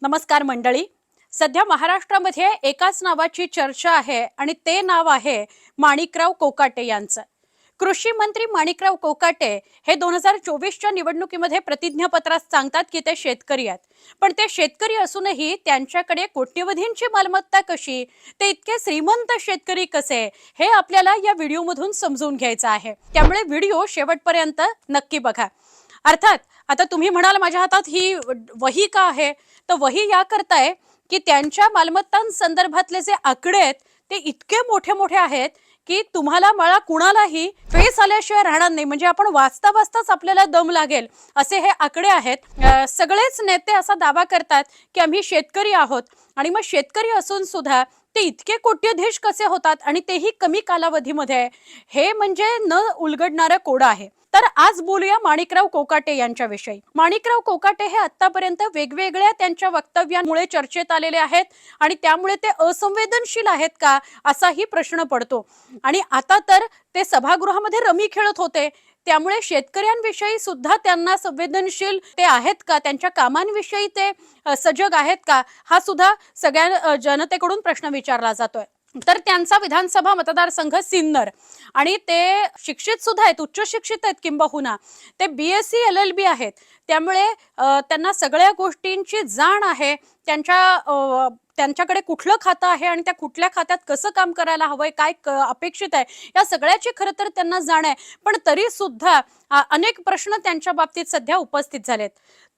नमस्कार मंडळी. सध्या महाराष्ट्रामध्ये एकाच नावाची चर्चा आहे आणि ते नाव आहे माणिकराव कोकाटे यांचं. कृषी मंत्री माणिकराव कोकाटे हे 2024च्या निवडणुकीमध्ये प्रतिज्ञापत्रात सांगतात की ते शेतकरी आहेत. पण ते शेतकरी असूनही त्यांच्याकडे कोट्यवधींची मालमत्ता कशी, ते इतके श्रीमंत शेतकरी कसे, हे आपल्याला या व्हिडिओमधून समजून घ्यायचं आहे. त्यामुळे व्हिडिओ शेवटपर्यंत नक्की बघा. अर्थात आता तुम्ही म्हणाल माझ्या हातात ही वही का आहे, तर वही या करताय की त्यांच्या मालमत्तांसंदर्भातले जे आकडे आहेत ते इतके मोठे मोठे आहेत की तुम्हाला मला कुणालाही फेस आल्याशिवाय राहणार नाही. म्हणजे आपण वाचता वाचताच आपल्याला दम लागेल असे हे आकडे आहेत. सगळेच नेते असा दावा करतात की आम्ही शेतकरी आहोत आणि मग शेतकरी असून सुद्धा ते इतके कोट्यधीश कसे होतात आणि तेही कमी कालावधीमध्ये, हे म्हणजे न उलगडणारं कोडं आहे. तर आज बोलूया माणिकराव कोकाटे यांच्याविषयी. माणिकराव कोकाटे हे आतापर्यंत वेगवेगळ्या त्यांच्या वक्तव्यांमुळे चर्चेत आलेले आहेत आणि त्यामुळे ते असंवेदनशील आहेत का असाही प्रश्न पडतो. आणि आता तर ते सभागृहामध्ये रमी खेळत होते, त्यामुळे शेतकऱ्यांविषयी सुद्धा त्यांना संवेदनशील ते आहेत का, त्यांच्या कामांविषयी ते सजग आहेत का, हा सुद्धा सगळ्या जनतेकडून प्रश्न विचारला जातोय. तर त्यांचा विधानसभा मतदारसंघ सिन्नर आणि ते शिक्षित सुद्धा आहेत, उच्च शिक्षित आहेत. किंबहुना ते BSc LLB आहेत. त्यामुळे त्यांना सगळ्या गोष्टींची जाण आहे. त्यांच्याकडे कुठलं खातं आहे आणि त्या कुठल्या खात्यात कसं काम करायला हवंय, काय अपेक्षित आहे, या सगळ्याची खरं तर त्यांना जाण आहे. पण तरी सुद्धा अनेक प्रश्न त्यांच्या बाबतीत सध्या उपस्थित झालेत.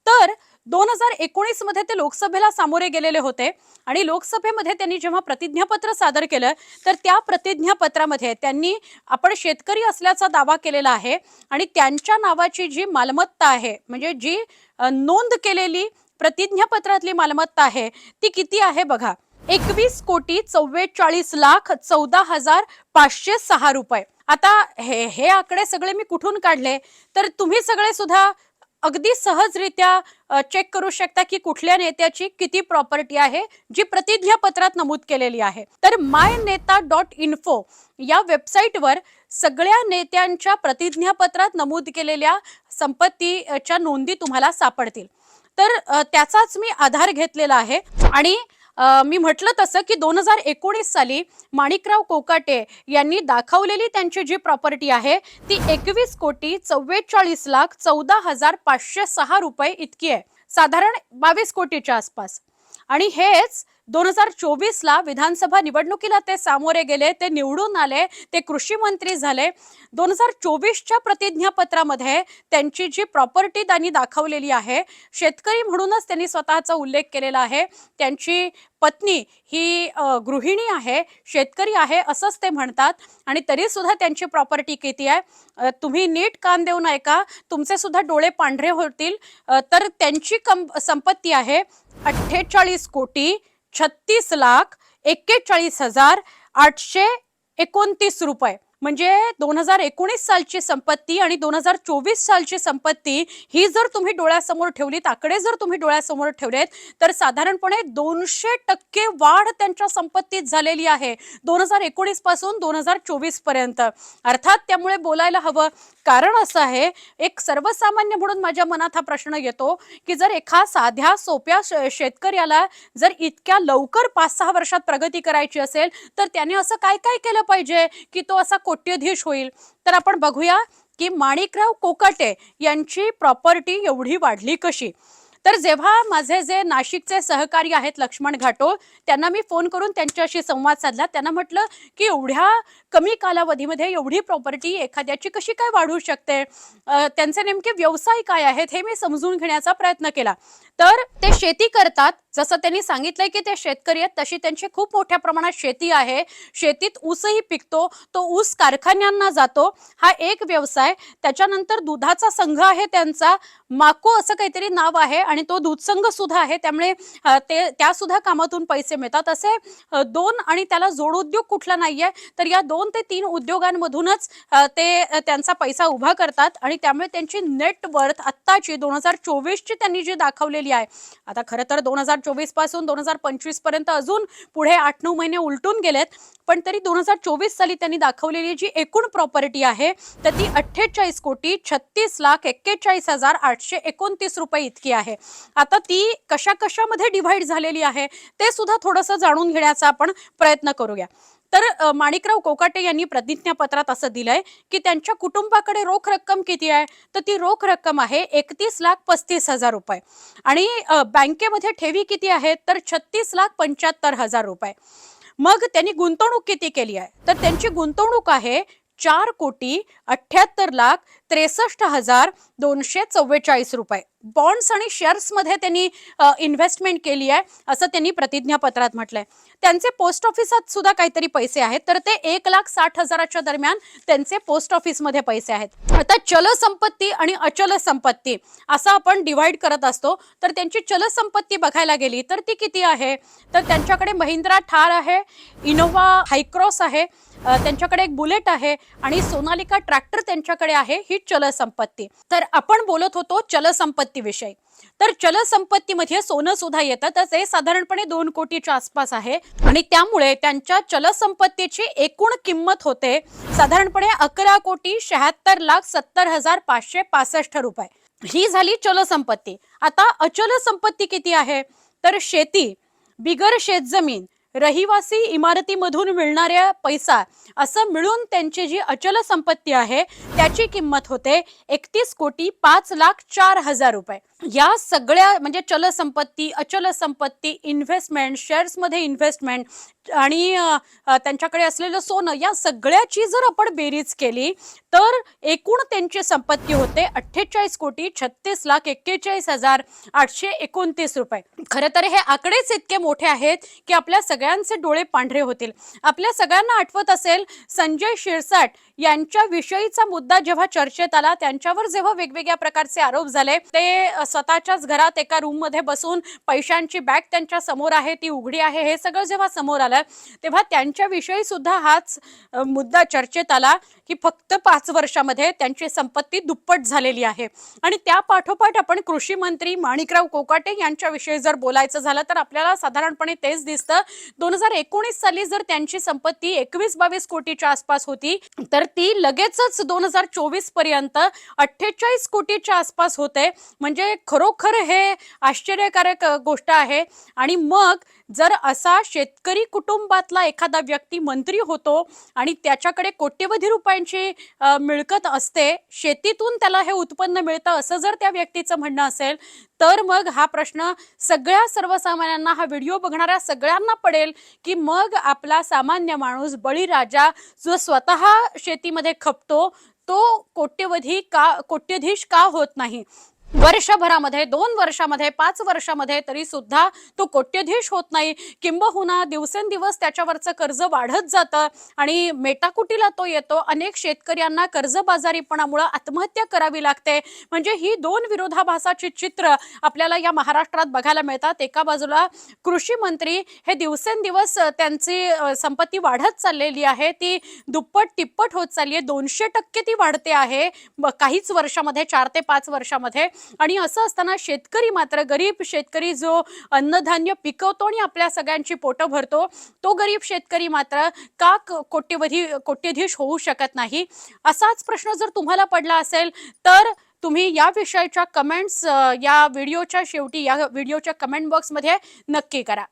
तर 2019 मध्ये ते लोकसभेला सामोरे गेलेले होते आणि लोकसभेमध्ये त्यांनी जेव्हा प्रतिज्ञापत्र सादर केलं तर त्या प्रतिज्ञापत्रामध्ये त्यांनी आपण शेतकरी असल्याचा दावा केलेला आहे आणि त्यांच्या नावाची जी मालमत्ता आहे, म्हणजे जी नोंद केलेली प्रतिज्ञापत्रातली मालमत्ता आहे ती किती आहे बघा. 21,44,14,506 रुपये. आता हे आकडे सगळे मी कुठून काढले तर तुम्ही सगळे सुद्धा अगदी सहजरित्या चेक करू शकता की कुठल्या नेत्याची किती प्रॉपर्टी आहे जी प्रतिज्ञापत्रात नमूद केलेली आहे. तर myneta.info या वेबसाईटवर सगळ्या नेत्यांच्या प्रतिज्ञापत्रात नमूद केलेल्या संपत्तीच्या नोंदी तुम्हाला सापडतील. तर त्याचाच मी आधार घेतलेला आहे आणि मी म्हटलं तसं की 2019 साली माणिकराव कोकाटे यांनी दाखवलेली त्यांची जी प्रॉपर्टी आहे ती 21,44,14,506 रुपये इतकी आहे, साधारण 22 कोटीच्या आसपास. आणि हेच 2024ला विधानसभा निवडणुकीला ते सामोरे गेले, ते निवडून आले, ते कृषी मंत्री झाले. 2024च्या प्रतिज्ञापत्रामध्ये त्यांची जी प्रॉपर्टी त्यांनी दाखवलेली आहे, शेतकरी म्हणूनच त्यांनी स्वतःचा उल्लेख केलेला आहे. त्यांची पत्नी ही गृहिणी आहे, शेतकरी आहे असंच ते म्हणतात. आणि तरी सुद्धा त्यांची प्रॉपर्टी किती आहे, तुम्ही नीट कान देऊन ऐका, तुमचे सुद्धा डोळे पांढरे होतील. तर त्यांची संपत्ती आहे 48,41,41,829 रुपये. म्हणजे 2019 सालची संपत्ती आणि 2024 सालची संपत्ती ही जर तुम्ही डोळ्यासमोर ठेवलीत, आकडे जर तुम्ही डोळ्यासमोर ठेवलेत, तर साधारणपणे 200% वाढ त्यांच्या संपत्तीत झालेली आहे 2019 पासून 2024 पर्यंत. अर्थात त्यामुळे बोलायला हवं. कारण असं आहे, एक सर्वसामान्य म्हणून माझ्या मनात हा प्रश्न येतो की जर एका साध्या सोप्या शेतकऱ्याला जर इतक्या लवकर 5-6 वर्षात प्रगती करायची असेल तर त्याने असं काय काय केलं पाहिजे की तो असा कोट्यधीश होईल. तर आपण बघूया की माणिकराव कोकाटे यांची प्रॉपर्टी एवढी वाढली कशी. तर जेव्हा माझे जे नाशिकचे सहकारी आहेत लक्ष्मण घाटोळ, त्यांना मी फोन करून त्यांच्याशी संवाद साधला. त्यांना म्हटलं की एवढ्या कमी कालावधीमध्ये एवढी प्रॉपर्टी एखाद्याची कशी काय वाढू शकते, त्यांचे नेमके व्यवसाय काय आहेत हे मी समजून घेण्याचा प्रयत्न केला. तर ते शेती करतात, जसं त्यांनी सांगितलंय की ते शेतकरी आहेत तशी त्यांची खूप मोठ्या प्रमाणात शेती आहे. शेतीत ऊसही पिकतो, तो ऊस कारखान्यांना जातो, हा एक व्यवसाय. त्याच्यानंतर दुधाचा संघ आहे त्यांचा, माको असं काहीतरी नाव आहे आणि तो दूध संघ सुद्धा आहे. त्यामुळे त्या सुद्धा कामातून पैसे मिळतात. असे 2 आणि त्याला जोडउद्योग कुठला नाहीये, तर या 2 ते 3 उद्योगांमधूनच ते त्यांचा पैसा उभा करतात. आणि त्यामुळे त्यांची नेट वर्थ आत्ताची 2024ची त्यांनी जी दाखवलेली झालेली आहे. आता खरं तर 2024 पासून 2025 पर्यंत अजून पुढे 8-9 महिने उलटून गेलेत, पण तरी 2024 साली त्यांनी दाखवलेली जी एकूण प्रॉपर्टी आहे तर ती 48,36,41,829 रुपये इतकी आहे. आता ती कशा कशामध्ये डिव्हाइड झालेली आहे ते सुद्धा थोडंसं जाणून घेण्याचा आपण प्रयत्न करूया. तर माणिकराव कोकाटे यांनी प्रतिज्ञापत्रात असं दिलंय की त्यांच्या कुटुंबाकडे रोख रक्कम किती आहे, तर ती रोख रक्कम आहे 31,35,000 रुपये आणि बँकेमध्ये ठेवी किती आहेत तर 36,75,000 रुपये. मग त्यांनी गुंतवणूक किती केली आहे, तर त्यांची गुंतवणूक आहे 4,78,63,244 रुपये. बॉन्ड्स आणि शेअर्स मध्ये त्यांनी इन्व्हेस्टमेंट केली आहे असं त्यांनी प्रतिज्ञापत्रात म्हटलंय. त्यांचे पोस्ट ऑफिसात सुद्धा काहीतरी पैसे आहेत, तर ते 1,60,000च्या दरम्यान त्यांचे पोस्ट ऑफिस मध्ये पैसे आहेत. आता चल संपत्ती आणि अचल संपत्ती असं आपण डिवाइड करत असतो, तर त्यांची चल संपत्ती बघायला गेली तर ती किती आहे, तर त्यांच्याकडे महिंद्रा थार आहे, इनोवा हायक्रॉस आहे, त्यांच्याकडे एक बुलेट आहे आणि सोनालिका ट्रॅक्टर त्यांच्याकडे आहे. ही चल संपत्ती. तर आपण बोलत होतो चल संपत्ती विषयी. तर चल संपत्तीमध्ये सोनं सुद्धा येतं, तर ते साधारणपणे 2 कोटीच्या आसपास आहे आणि त्यामुळे त्यांच्या चल संपत्तीची एकूण किंमत होते साधारणपणे 11,76,70,565 रुपये. ही झाली चल संपत्ती. आता अचल संपत्ती किती आहे, तर शेती, बिगर शेतजमीन, रहिवासी इमारतीमधून मिळणाऱ्या पैसा असं मिळून त्यांची जी अचल संपत्ती आहे त्याची किंमत होते 31,05,04,000 रुपये. या सगळ्या म्हणजे चल संपत्ती, अचल संपत्ती, इन्व्हेस्टमेंट, शेअर्स मध्ये इन्व्हेस्टमेंट आणि त्यांच्याकडे असलेलं सोनं, या सगळ्याची जर आपण बेरीज केली तर एकूण त्यांची संपत्ती होते 48,36,41,829 रुपये. खरं तर हे आकडेच इतके मोठे आहेत की आपल्या सगळ्यांचे डोळे पांढरे होतील. आपल्या सगळ्यांना आठवत असेल संजय शिरसाट यांच्या विषयीचा मुद्दा जेव्हा चर्चेत आला, त्यांच्यावर जेव्हा वेगवेगळ्या प्रकारचे आरोप झाले, ते स्वतःच्याच घरात एका रूम मध्ये बसून पैशांची बॅग त्यांच्या समोर आहे, ती उघडी आहे, हे सगळं जेव्हा समोर आलं तेव्हा त्यांच्याविषयी सुद्धा हाच मुद्दा चर्चेत आला की फक्त 5 वर्षामध्ये त्यांची संपत्ती दुप्पट झालेली आहे. आणि त्या पाठोपाठ आपण कृषी मंत्री माणिकराव कोकाटे यांच्याविषयी जर बोलायचं झालं तर आपल्याला साधारणपणे तेच दिसतं. 2019 साली जर त्यांची संपत्ती 21-22 कोटीच्या आसपास होती, तर ती लगेचच 2024 पर्यंत 48 कोटीच्या आसपास होते. म्हणजे खरोखर हे आश्चर्यकारक गोष्ट आहे. आणि मग जर असा शेतकरी कुटुंबातला एखादा व्यक्ती मंत्री होतो आणि त्याच्याकडे कोट्यवधी रुपयांची मिळकत असते, शेतीतून त्याला हे उत्पन्न मिळतं असं जर त्या व्यक्तीचं म्हणणं असेल, तर मग हा प्रश्न सगळ्या सर्वसामान्यांना, हा व्हिडिओ बघणाऱ्या सगळ्यांना पडेल की मग आपला सामान्य माणूस बळीराजा जो स्वतः शेतीमध्ये खपतो तो कोट्यधीश का होत नाही? वर्षभरामध्ये, 2 वर्षामध्ये, 5 वर्षामध्ये तरी सुद्धा तो कोट्यधीश होत नाही. किंबहुना दिवसेंदिवस त्याच्यावरचं कर्ज वाढत जातं आणि मेटाकुटीला तो येतो. अनेक शेतकऱ्यांना कर्जबाजारीपणामुळे आत्महत्या करावी लागते. म्हणजे ही 2 विरोधाभासाची चित्र आपल्याला या महाराष्ट्रात बघायला मिळतात. एका बाजूला कृषी मंत्री हे दिवसेंदिवस त्यांची संपत्ती वाढत चाललेली आहे, ती दुप्पट तिप्पट होत चालली आहे, 200% ती वाढते आहे काहीच वर्षामध्ये, 4 ते 5 वर्षामध्ये. आणि असं असताना शेतकरी मात्र, गरीब शेतकरी जो अन्नधान्य पिकवतो आणि आपल्या सगळ्यांची पोटं भरतो, तो गरीब शेतकरी मात्र का कोट्यधीश होऊ शकत नाही? असाच प्रश्न जर तुम्हाला पडला असेल तर तुम्ही या विषयाच्या कमेंट्स या व्हिडिओच्या शेवटी, या व्हिडिओच्या कमेंट बॉक्समध्ये नक्की करा.